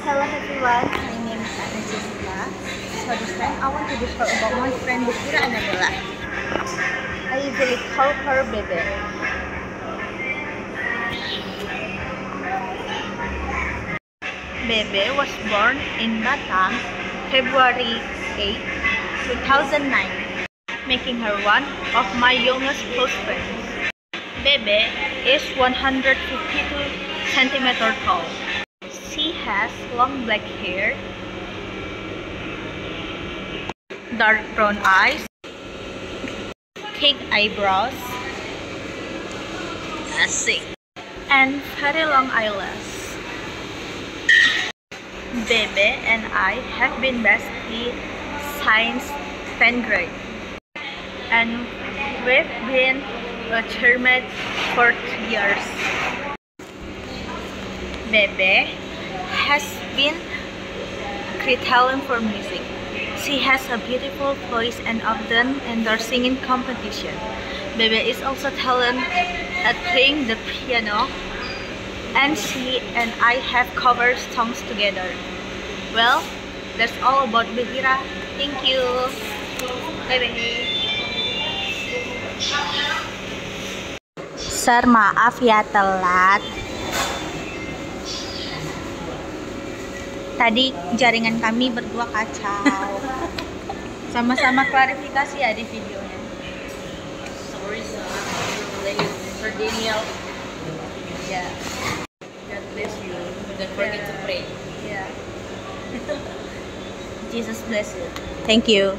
Hello everyone, my name is Ana Jessica. So this time I want to discuss about my friend Bukira Annabella. I usually call her Bebe. Bebe was born in Batam, February 8, 2009, making her one of my youngest close friends. Bebe is 152 centimeters tall. She has long black hair, dark brown eyes, thick eyebrows, and very long eyelashes. Bebe and I have been besties since 10th grade, and we've been roommates for 3 years. Bebe has been great talent for music. She has a beautiful voice and often enters singing competition. Bebe is also talented at playing the piano, and she and I have covered songs together. Well, that's all about Bukira. Thank you. Bebe. Sir, maaf ya telat. Tadi jaringan kami berdua kacau. Sama-sama klarifikasi ya di videonya. Sorry, for Daniel. Yeah. God bless you. Don't forget to pray. Yeah. Jesus bless you. Thank you.